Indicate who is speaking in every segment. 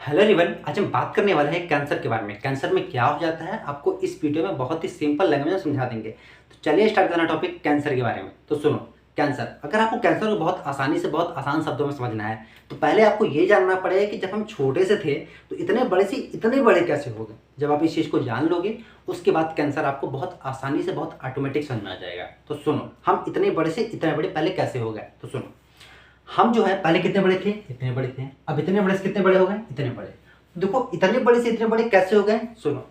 Speaker 1: Hello everyone, आज हम बात करने वाले हैं कैंसर के बारे में। कैंसर में क्या हो जाता है आपको इस वीडियो में बहुत ही सिंपल लैंग्वेज में समझा देंगे। तो चलिए स्टार्ट करना टॉपिक कैंसर के बारे में। तो सुनो, कैंसर, अगर आपको कैंसर को बहुत आसानी से बहुत आसान शब्दों में समझना है तो पहले आपको ये जानना पड़ेगा कि जब हम छोटे से थे तो इतने बड़े से इतने बड़े कैसे हो गए। जब आप इस चीज़ को जान लोगे उसके बाद कैंसर आपको बहुत आसानी से बहुत ऑटोमेटिक समझ में आ जाएगा। तो सुनो, हम इतने बड़े से इतने बड़े पहले कैसे हो गए। तो सुनो, हम जो है पहले कितने बड़े थे, इतने बड़े थे। अब इतने बड़े से कितने बड़े हो गए, इतने बड़े। देखो इतने बड़े से इतने बड़े कैसे हो गए। सुनो,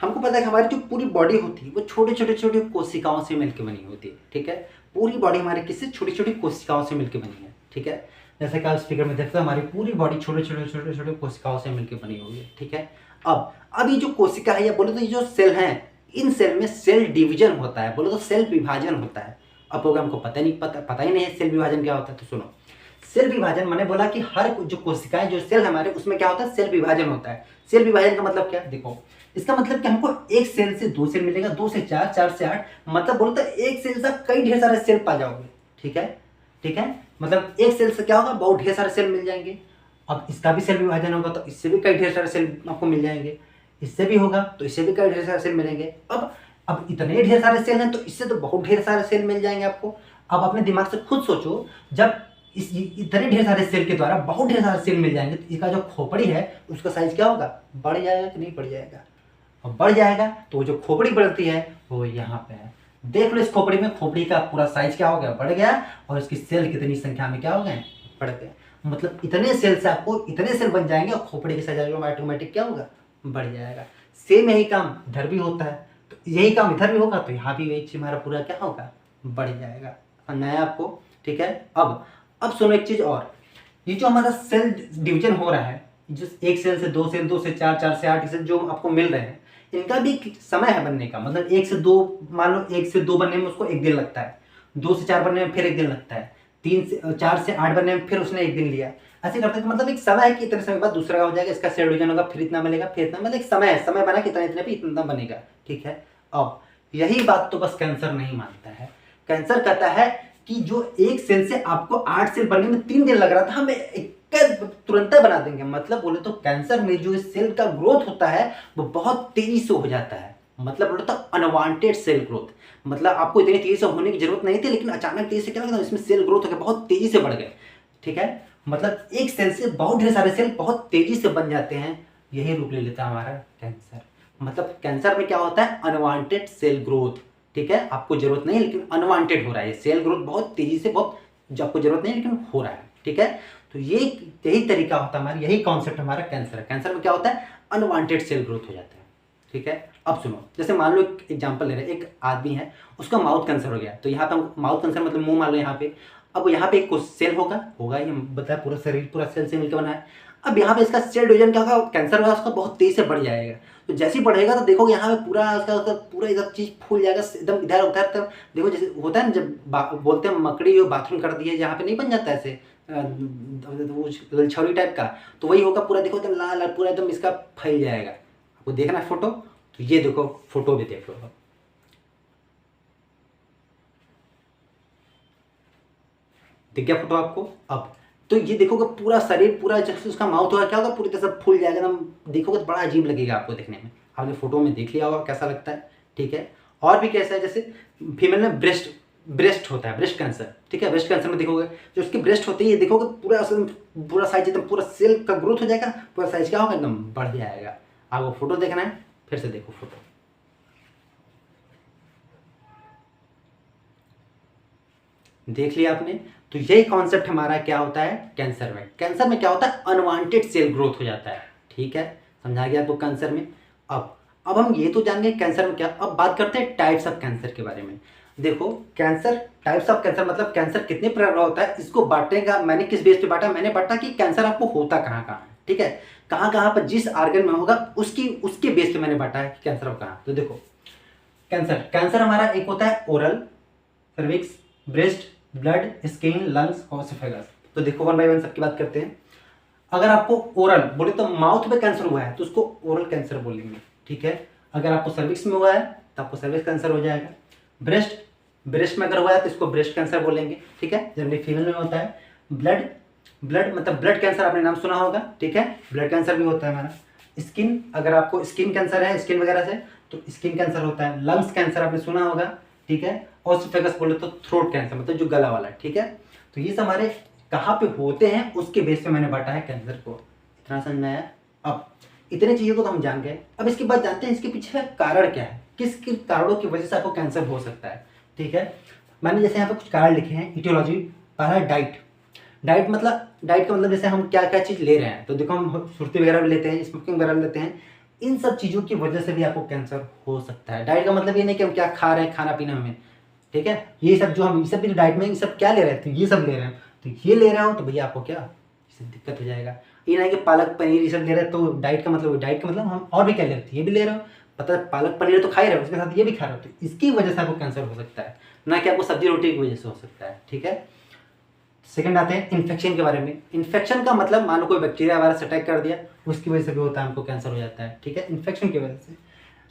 Speaker 1: हमको पता है कि हमारी जो पूरी बॉडी होती है वो छोटे छोटे छोटे कोशिकाओं से मिलकर बनी होती है। ठीक है, पूरी बॉडी हमारी किससे, छोटी छोटी कोशिकाओं से मिलकर बनी है। ठीक है, जैसे कि आप स्पीकर में देखते हो हमारी पूरी बॉडी छोटे छोटे छोटे छोटे कोशिकाओं से मिलकर बनी हुई है। ठीक है, अब ये जो कोशिका है या बोले तो ये जो सेल है, इन सेल में सेल डिवीजन होता है, बोले तो सेल विभाजन होता है। अब होगा हमको पता ही नहीं है सेल विभाजन क्या होता है। तो सुनो, सेल विभाजन मैंने बोला कि हर जो कोशिकाएं जो सेल हमारे उसमें क्या होता है, सेल विभाजन होता है। सेल विभाजन का मतलब क्या, देखो इसका मतलब कि हमको एक सेल से दो सेल मिलेगा, दो से चार, चार से आठ, मतलब बोलते हैं एक सेल से कई ढेर सारे सेल पा जाओगे। ठीक है, ठीक है, मतलब एक सेल से क्या होगा, बहुत ढेर सारे सेल मिल जाएंगे। अब इसका भी सेल विभाजन होगा तो इससे भी कई ढेर सारे सेल आपको मिल जाएंगे। इससे भी होगा तो इससे भी कई ढेर सारे सेल मिलेंगे। अब इतने ढेर सारे सेल हैं तो इससे तो बहुत ढेर सारे सेल मिल जाएंगे आपको। अब अपने दिमाग से खुद सोचो, जब इस इतने ढेर सारे सेल के द्वारा बहुत ढेर सारे सेल मिल जाएंगे तो इसका जो खोपड़ी है उसका साइज क्या होगा, बढ़ जाएगा कि नहीं बढ़ जाएगा। और बढ़ जाएगा तो जो खोपड़ी बढ़ती है वो यहाँ पे है। देख लो इस खोपड़ी में, खोपड़ी का पूरा साइज क्या हो गया, बढ़ गया। और इसकी सेल कितनी संख्या में क्या हो गए, बढ़ गए। मतलब इतने सेल से आपको इतने सेल बन जाएंगे और खोपड़ी का साइज ऑटोमेटिक क्या होगा, बढ़ जाएगा। सेम यही काम इधर भी होता है, तो यही काम इधर भी होगा तो यहाँ भी वही चीज हमारा पूरा क्या होगा, बढ़ जाएगा। समझ आया आपको। ठीक है, अब सुनो एक चीज और, ये जो हमारा सेल डिवीजन हो रहा है, जो एक सेल से दो सेल, दो से चार, चार से आठ सेल जो आपको मिल रहे हैं, इनका भी एक समय है बनने का। मतलब एक से दो, मान लो एक से दो बनने में उसको एक दिन लगता है, दो से चार बनने में फिर एक दिन लगता है, तीन से चार से आठ बनने में फिर उसने एक दिन लिया। ऐसे करते हैं, मतलब एक समय है कि इतने समय बाद दूसरा हो जाएगा, इसका सेल डिवीजन होगा, फिर इतना मिलेगा, फिर इतना, मतलब एक समय है, समय बना कि इतना इतने पे इतना बनेगा। ठीक है, अब यही बात तो बस कैंसर नहीं मानता है। कैंसर कहता है कि जो एक सेल से आपको 8 सेल बनने में 3 दिन लग रहा था, हम तुरंत बना देंगे। मतलब बोले तो कैंसर में जो सेल का ग्रोथ होता है वो बहुत तेजी से हो जाता है। मतलब बोले तो अनवांटेड सेल ग्रोथ, मतलब आपको इतनी तेजी से होने की जरूरत नहीं थी, लेकिन अचानक तेजी से क्या लगा, इसमें सेल ग्रोथ हो गया, बहुत तेजी से बढ़ गए। ठीक है, मतलब एक सेल से बहुत ढेर सारे सेल बहुत तेजी से बन जाते हैं, यही रूप ले लेता है हमारा कैंसर। मतलब कैंसर में क्या होता है, अनवांटेड सेल ग्रोथ। ठीक है, आपको जरूरत नहीं लेकिन अनवांटेड हो रहा है, सेल ग्रोथ बहुत तेजी से, बहुत जो आपको जरूरत नहीं लेकिन हो रहा है। ठीक है, तो ये यही तरीका होता है हमारा, यही कॉन्सेप्ट हमारा कैंसर है। कैंसर में क्या होता है, अनवांटेड सेल ग्रोथ हो जाता है। ठीक है, अब सुनो, जैसे मान लो एक एग्जांपल ले रहे हैं, एक आदमी है उसका माउथ कैंसर हो गया, तो यहाँ पे माउथ कैंसर मतलब मुंह मान लो यहाँ पे। अब यहाँ पे एक सेल होगा ये बताया, पूरा शरीर पूरा सेल से मिलकर बना है। अब यहाँ पे इसका सेल डिवीजन क्या होगा, कैंसर होगा उसका बहुत तेज से बढ़ जाएगा। तो जैसे ही बढ़ेगा तो देखोगे यहाँ पे पूरा उसका पूरा इधर चीज फूल जाएगा, एकदम इधर उधर तक। देखो जैसे होता है ना, जब बोलते हैं मकड़ी बाथरूम कर दी है, जहाँ पे नहीं बन जाता ऐसे ललछौरी टाइप का, तो वही होगा पूरा। देखो एकदम लाल लाल पूरा एकदम इसका फैल जाएगा। आपको देखना है फोटो, तो ये देखो फोटो भी देख लो। दिख गया फोटो आपको। अब तो ये देखोगे पूरा शरीर, पूरा जैसे उसका माउथ होगा क्या होगा, पूरी तरह से फूल जाएगा एकदम। देखोगे तो बड़ा अजीब लगेगा आपको देखने में। आपने फोटो में देख लिया होगा कैसा लगता है। ठीक है, और भी कैसा है, जैसे फीमेल में ब्रेस्ट ब्रेस्ट होता है, ब्रेस्ट कैंसर। ठीक है, ब्रेस्ट कैंसर में देखोगे जो उसकी ब्रेस्ट होती है, ये देखोगे पूरा साइज एकदम, पूरा सेल का ग्रोथ हो जाएगा, पूरा साइज क्या होगा, एकदम बढ़ जाएगा। आपको फोटो देखना है, फिर से देखो फोटो। देख लिया आपने। तो यही कॉन्सेप्ट हमारा क्या होता है कैंसर में। कैंसर में क्या होता है, अनवांटेड सेल ग्रोथ हो जाता है। ठीक है, समझा गया आपको कैंसर में। अब हम ये तो जान गए कैंसर में क्या। अब बात करते हैं टाइप्स ऑफ कैंसर के बारे में। देखो कैंसर, टाइप्स ऑफ कैंसर मतलब कैंसर कितने प्रकार का होता है, इसको बांटेगा मैंने किस बेस पे बांटा, मैंने बांटा कि कैंसर आपको होता कहाँ कहाँ है। ठीक है, कहाँ कहाँ पर जिस आर्गन में होगा उसकी उसके बेस पे मैंने बांटा है कि कैंसर कहाँ। तो देखो कैंसर कैंसर हमारा एक होता है oral, cervix, breast, blood, skin, lungs, oesophagus. तो देखो वन बाय वन सबकी बात करते हैं। अगर आपको ओरल बोले तो माउथ में कैंसर हुआ है तो उसको ओरल कैंसर बोलेंगे। ठीक है, अगर आपको सर्विक्स में हुआ है तो आपको सर्विक्स कैंसर हो जाएगा। ब्रेस्ट में अगर हुआ है तो इसको ब्रेस्ट कैंसर बोलेंगे। ठीक है, जनरली फीमेल में होता है। ब्लड ब्लड मतलब ब्लड कैंसर आपने नाम सुना होगा, ठीक है, ब्लड कैंसर भी होता है हमारा। स्किन, अगर आपको स्किन कैंसर है स्किन वगैरह से तो स्किन कैंसर होता है। लंग्स कैंसर आपने सुना होगा, ठीक है। ऑस्फेगस बोले तो थ्रोट कैंसर मतलब जो गला वाला है, ठीक है। तो ये सब हमारे कहाँ पे होते हैं उसके बेस पे मैंने बांटा है कैंसर को। इतना समझ में आया? अब इतने चीज़ों को तो हम जान गए, अब इसके बाद जानते हैं इसके पीछे का कारण क्या है, किस किस कारणों की वजह से आपको कैंसर हो सकता है, ठीक है। मैंने जैसे यहाँ पे कुछ कारण लिखे हैं। इटियोलॉजी, पहला है डाइट। डाइट का मतलब जैसे हम क्या क्या चीज़ ले रहे हैं, तो देखो हम सुर्ती वगैरह भी लेते हैं, स्मोकिंग वगैरह भी लेते हैं, इन सब चीज़ों की वजह से भी आपको कैंसर हो सकता है। डाइट का मतलब ये नहीं कि हम क्या खा रहे हैं खाना पीना में, ठीक है। ये सब जो हम ये सब भी डाइट में ये सब क्या ले रहे हैं, तो ये सब ले रहे हैं, तो ये ले रहा हूँ तो भैया आपको क्या इससे दिक्कत हो जाएगा। ये नहीं कि पालक पनीर ये सब ले रहे हैं तो डाइट का मतलब हम और भी क्या ले रहे हैं, ये भी ले रहे हो, पता है पालक पनीर तो खा ही रहे हो, उसके साथ ये भी खा रहे हो, तो इसकी वजह से आपको कैंसर हो सकता है, ना कि आपको सब्जी रोटी की वजह से हो सकता है, ठीक है। सेकंड आते हैं इन्फेक्शन के बारे में। इन्फेक्शन का मतलब मान लो कोई बैक्टीरिया वायरस अटैक कर दिया, उसकी वजह से भी होता है हमको कैंसर हो जाता है, ठीक है, इन्फेक्शन की वजह से।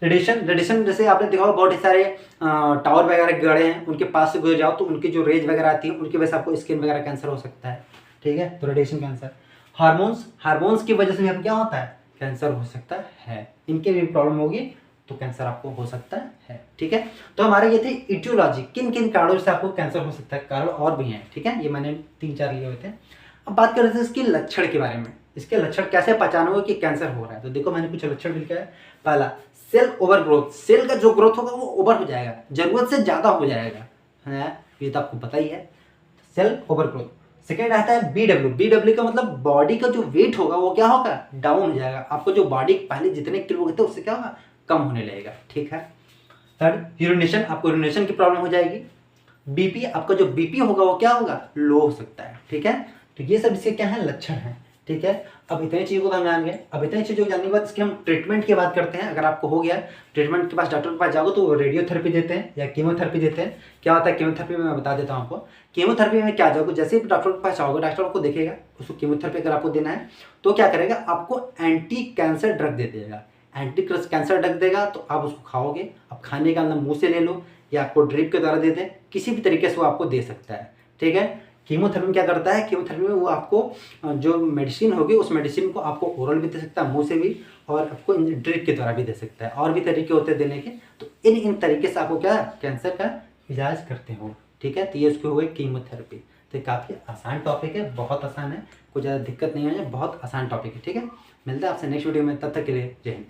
Speaker 1: रेडिएशन जैसे आपने देखा होगा बहुत सारे टावर वगैरह गड़े हैं, उनके पास से गुजर जाओ तो उनकी जो रेज वगैरह आती है उनकी वजह से आपको स्किन वगैरह कैंसर हो सकता है, ठीक है, तो रेडिएशन कैंसर। हार्मोन्स की वजह से भी आपको क्या होता है, कैंसर हो सकता है, इनके भी प्रॉब्लम होगी तो कैंसर आपको हो सकता है, ठीक है। तो हमारे ये थे इटियोलॉजी, किन किन कारणों से आपको कैंसर हो सकता है, कारण और भी हैं, ठीक है, ये मैंने 3-4 लिए हुए थे। अब बात कर रहे थे इसके लक्षण के बारे में, इसके लक्षण कैसे पहचान होगा कि कैंसर हो रहा है, तो देखो मैंने कुछ लक्षण लिखा है। पहला, सेल ओवर ग्रोथ, सेल का जो ग्रोथ होगा वो ओवर हो जाएगा, जरूरत से ज्यादा हो जाएगा, है ये तो आपको पता ही है, सेल ओवर ग्रोथ। सेकेंड आता है बीडब्ल्यू का मतलब बॉडी का जो वेट होगा वो क्या होगा, डाउन हो जाएगा, आपको जो बॉडी पहले जितने किलो थे उससे क्या होगा, कम होने लगेगा, ठीक है। थर्ड, यूरिनेशन, आपको यूरिनेशन की प्रॉब्लम हो जाएगी। बीपी, आपका जो बीपी होगा वो क्या होगा, लो हो सकता है, ठीक है। तो ये सब इसके क्या है, लक्षण हैं, ठीक है। अब इतनी चीज़ों को हम जान गए, अब इतनी चीज़ों को जानने के बाद इसके हम ट्रीटमेंट की बात करते हैं। अगर आपको हो गया ट्रीटमेंट के पास डॉक्टर के पास जाओगे तो रेडियोथेरेपी देते हैं या कीमोथेरेपी देते हैं। क्या होता है कीमोथेरेपी में, मैं बता देता हूँ आपको। कीमोथेरेपी में क्या जाओगे, जैसे ही डॉक्टर के पास जाओगे डॉक्टर आपको देखेगा, उसको कीमोथेरेपी अगर आपको देना है तो क्या करेगा, आपको एंटी कैंसर ड्रग दे देगा। एंटी कैंसर ड्रग देगा तो आप उसको खाओगे, अब खाने का अंदर मुँह से ले लो या आपको ड्रिप के द्वारा दे दे, किसी भी तरीके से वो आपको दे सकता है, ठीक है। कीमोथेरेपी में क्या करता है, कीमोथेरेपी में वो आपको जो मेडिसिन होगी उस मेडिसिन को आपको ओरल भी दे सकता है मुंह से भी, और आपको ड्रिप के द्वारा भी दे सकता है, और भी तरीके होते हैं देने के। तो इन तरीके से आपको क्या कैंसर का इलाज करते हो, ठीक है। तो ये उसके हो गए कीमोथेरेपी। तो काफ़ी आसान टॉपिक है, बहुत आसान है, कुछ ज़्यादा दिक्कत नहीं है, बहुत आसान टॉपिक है, ठीक है। मिलता है आपसे नेक्स्ट वीडियो में, तब तक के लिए जय हिंद।